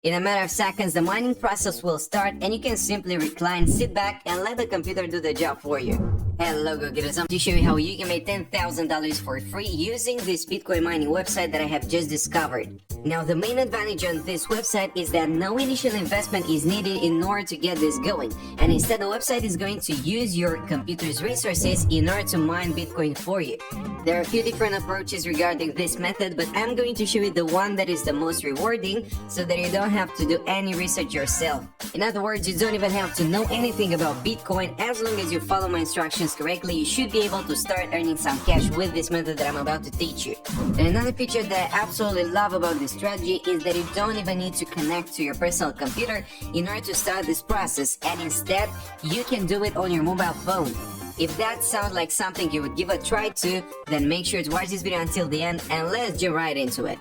In a matter of seconds, the mining process will start and you can simply recline, sit back, and let the computer do the job for you. Hello go-getters, I'm to show you how you can make $10,000 for free using this Bitcoin mining website that I have just discovered. Now the main advantage on this website is that no initial investment is needed in order to get this going, and instead the website is going to use your computer's resources in order to mine Bitcoin for you. There are a few different approaches regarding this method, but I'm going to show you the one that is the most rewarding so that you don't have to do any research yourself. In other words, you don't even have to know anything about Bitcoin. As long as you follow my instructions correctly, you should be able to start earning some cash with this method that I'm about to teach you. And another feature that I absolutely love about this strategy is that you don't even need to connect to your personal computer in order to start this process, and instead you can do it on your mobile phone. If that sounds like something you would give a try to, then make sure to watch this video until the end and let's jump right into it.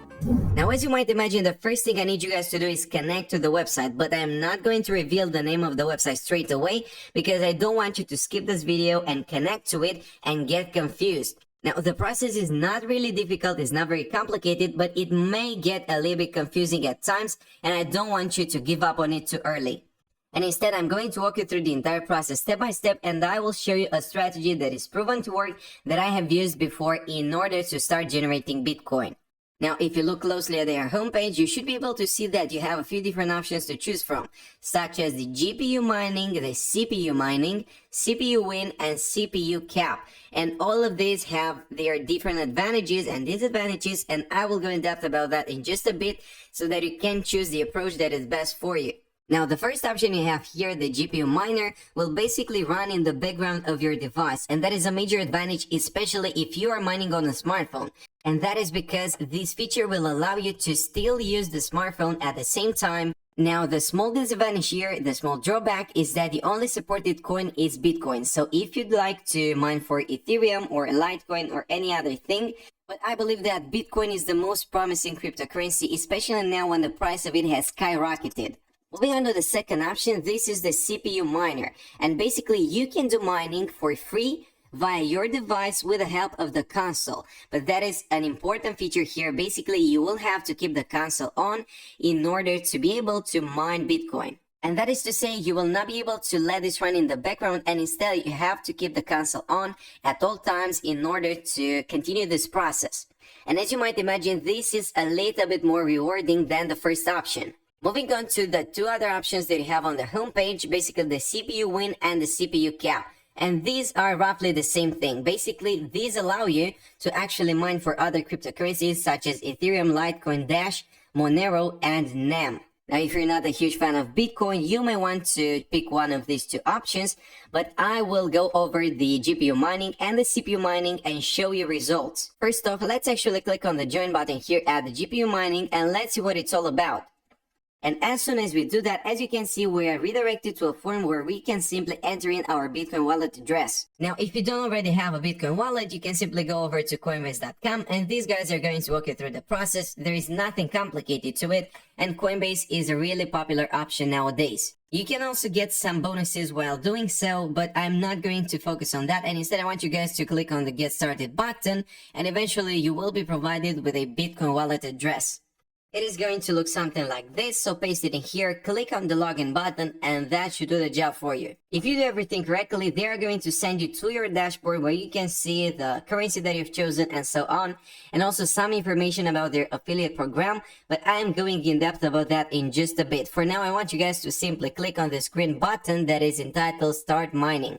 Now, as you might imagine, the first thing I need you guys to do is connect to the website, but I'm not going to reveal the name of the website straight away because I don't want you to skip this video and connect to it and get confused. Now, the process is not really difficult, it's not very complicated, but it may get a little bit confusing at times, and I don't want you to give up on it too early. And instead, I'm going to walk you through the entire process step by step, and I will show you a strategy that is proven to work that I have used before in order to start generating Bitcoin. Now, if you look closely at their homepage, you should be able to see that you have a few different options to choose from, such as the GPU mining, the CPU mining, CPU win, and CPU cap. And all of these have their different advantages and disadvantages, and I will go in depth about that in just a bit so that you can choose the approach that is best for you. Now, the first option you have here, the GPU miner, will basically run in the background of your device, and that is a major advantage, especially if you are mining on a smartphone. And that is because this feature will allow you to still use the smartphone at the same time. Now, the small disadvantage here, the small drawback, is that the only supported coin is Bitcoin. So if you'd like to mine for Ethereum or Litecoin or any other thing, but I believe that Bitcoin is the most promising cryptocurrency, especially now when the price of it has skyrocketed. Moving on to the second option, this is the CPU miner, and basically you can do mining for free via your device with the help of the console. But that is an important feature here. Basically, you will have to keep the console on in order to be able to mine Bitcoin. And that is to say, you will not be able to let this run in the background, and instead you have to keep the console on at all times in order to continue this process. And as you might imagine, this is a little bit more rewarding than the first option. Moving on to the two other options that you have on the homepage, basically the CPU win and the CPU cap. And these are roughly the same thing. Basically, these allow you to actually mine for other cryptocurrencies such as Ethereum, Litecoin, Dash, Monero, and NAM. Now, if you're not a huge fan of Bitcoin, you may want to pick one of these two options, but I will go over the GPU mining and the CPU mining and show you results. First off, let's actually click on the join button here at the GPU mining and let's see what it's all about. And as soon as we do that, as you can see, we are redirected to a form where we can simply enter in our Bitcoin wallet address. Now, if you don't already have a Bitcoin wallet, you can simply go over to Coinbase.com, and these guys are going to walk you through the process. There is nothing complicated to it, and Coinbase is a really popular option nowadays. You can also get some bonuses while doing so, but I'm not going to focus on that, and instead I want you guys to click on the Get Started button, and eventually you will be provided with a Bitcoin wallet address. It is going to look something like this, so paste it in here, click on the login button, and that should do the job for you. If you do everything correctly, they are going to send you to your dashboard where you can see the currency that you've chosen and so on, and also some information about their affiliate program, but I am going in depth about that in just a bit. For now, I want you guys to simply click on this green button that is entitled Start Mining.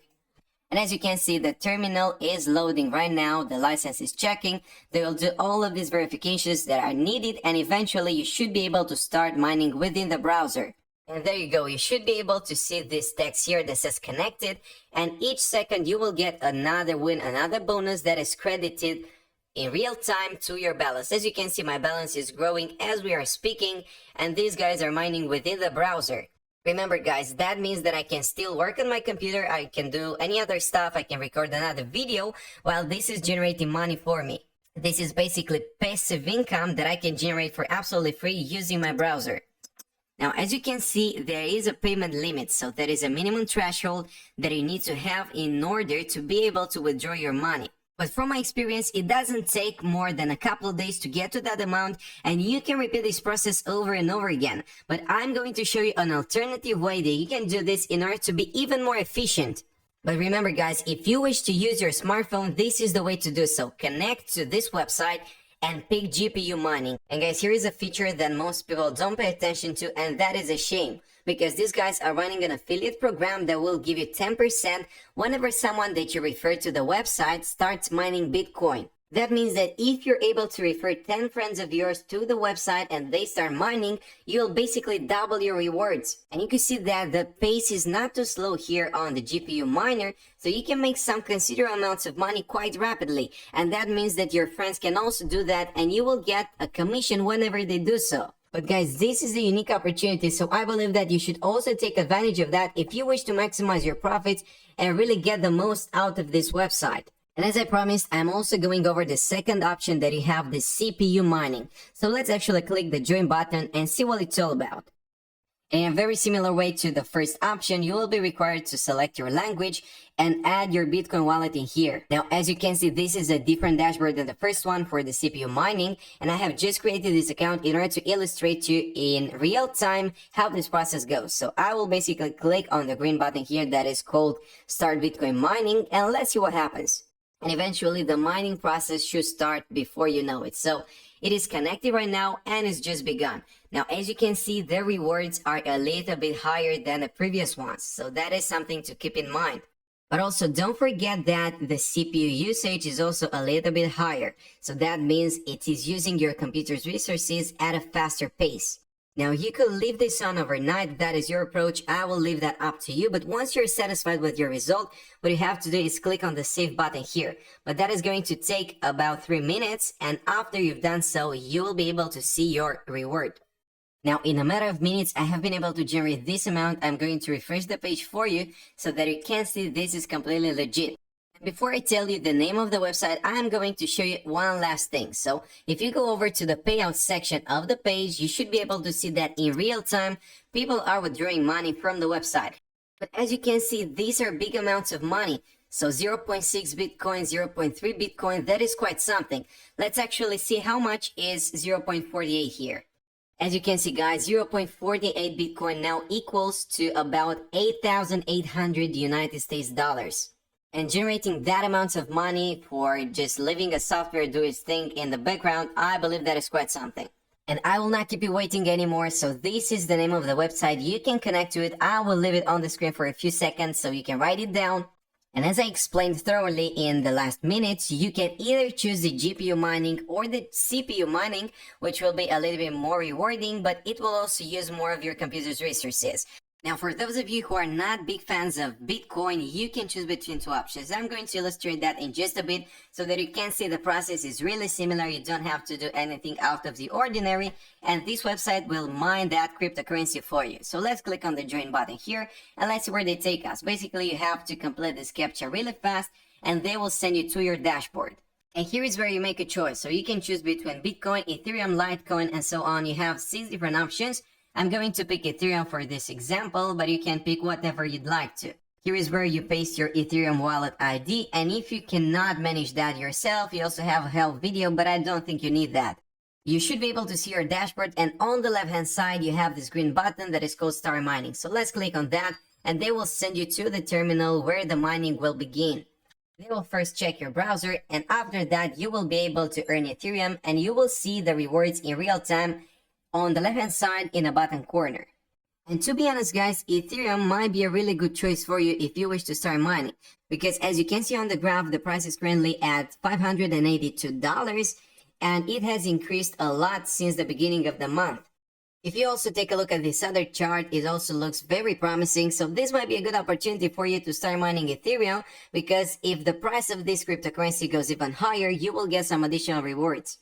And as you can see, the terminal is loading right now, the license is checking, they will do all of these verifications that are needed, and eventually you should be able to start mining within the browser. And there you go, you should be able to see this text here that says connected, and each second you will get another win, another bonus that is credited in real time to your balance. As you can see, my balance is growing as we are speaking, and these guys are mining within the browser. Remember guys, that means that I can still work on my computer, I can do any other stuff, I can record another video while this is generating money for me. This is basically passive income that I can generate for absolutely free using my browser. Now, as you can see, there is a payment limit, so there is a minimum threshold that you need to have in order to be able to withdraw your money. But from my experience, it doesn't take more than a couple of days to get to that amount, and you can repeat this process over and over again. But I'm going to show you an alternative way that you can do this in order to be even more efficient. But remember guys, if you wish to use your smartphone, this is the way to do so. Connect to this website and pick GPU mining. And guys, here is a feature that most people don't pay attention to, and that is a shame. Because these guys are running an affiliate program that will give you 10% whenever someone that you refer to the website starts mining Bitcoin. That means that if you're able to refer 10 friends of yours to the website and they start mining, you'll basically double your rewards. And you can see that the pace is not too slow here on the GPU miner, so you can make some considerable amounts of money quite rapidly. And that means that your friends can also do that, and you will get a commission whenever they do so. But guys, this is a unique opportunity, so I believe that you should also take advantage of that if you wish to maximize your profits and really get the most out of this website. And as I promised, I'm also going over the second option that you have, the CPU mining. So let's actually click the join button and see what it's all about. In a very similar way to the first option, you will be required to select your language and add your Bitcoin wallet in here. Now, as you can see, this is a different dashboard than the first one for the CPU mining, and I have just created this account in order to illustrate to you in real time how this process goes. So I will basically click on the green button here that is called Start Bitcoin Mining, and let's see what happens. And eventually the mining process should start before you know it. So it is connected right now and it's just begun. Now, as you can see, the rewards are a little bit higher than the previous ones. So that is something to keep in mind. But also don't forget that the CPU usage is also a little bit higher. So that means it is using your computer's resources at a faster pace. Now, you could leave this on overnight. That is your approach. I will leave that up to you. But once you're satisfied with your result, what you have to do is click on the save button here. But that is going to take about 3 minutes. And after you've done so, you will be able to see your reward. Now, in a matter of minutes, I have been able to generate this amount. I'm going to refresh the page for you so that you can see this is completely legit. Before I tell you the name of the website, I am going to show you one last thing. So if you go over to the payout section of the page, you should be able to see that in real time, people are withdrawing money from the website. But as you can see, these are big amounts of money. So 0.6 Bitcoin, 0.3 Bitcoin, that is quite something. Let's actually see how much is 0.48 here. As you can see guys, 0.48 Bitcoin now equals to about 8,800 United States dollars. And generating that amount of money for just letting a software do its thing in the background, I believe that is quite something. And I will not keep you waiting anymore, so this is the name of the website. You can connect to it. I will leave it on the screen for a few seconds so you can write it down. And as I explained thoroughly in the last minutes, you can either choose the GPU mining or the CPU mining, which will be a little bit more rewarding, but it will also use more of your computer's resources. Now, for those of you who are not big fans of Bitcoin, you can choose between two options. I'm going to illustrate that in just a bit so that you can see the process is really similar. You don't have to do anything out of the ordinary, and this website will mine that cryptocurrency for you. So let's click on the join button here and let's see where they take us. Basically, you have to complete this captcha really fast and they will send you to your dashboard. And here is where you make a choice. So you can choose between Bitcoin, Ethereum, Litecoin, and so on. You have 6 different options. I'm going to pick Ethereum for this example, but you can pick whatever you'd like to. Here is where you paste your Ethereum wallet ID, and if you cannot manage that yourself, you also have a help video, but I don't think you need that. You should be able to see your dashboard, and on the left hand side, you have this green button that is called Start Mining. So let's click on that, and they will send you to the terminal where the mining will begin. They will first check your browser, and after that, you will be able to earn Ethereum, and you will see the rewards in real time on the left hand side in the bottom corner. And to be honest guys, Ethereum might be a really good choice for you if you wish to start mining, because as you can see on the graph, the price is currently at $582 and it has increased a lot since the beginning of the month. If you also take a look at this other chart, it also looks very promising, so this might be a good opportunity for you to start mining Ethereum, because if the price of this cryptocurrency goes even higher, you will get some additional rewards.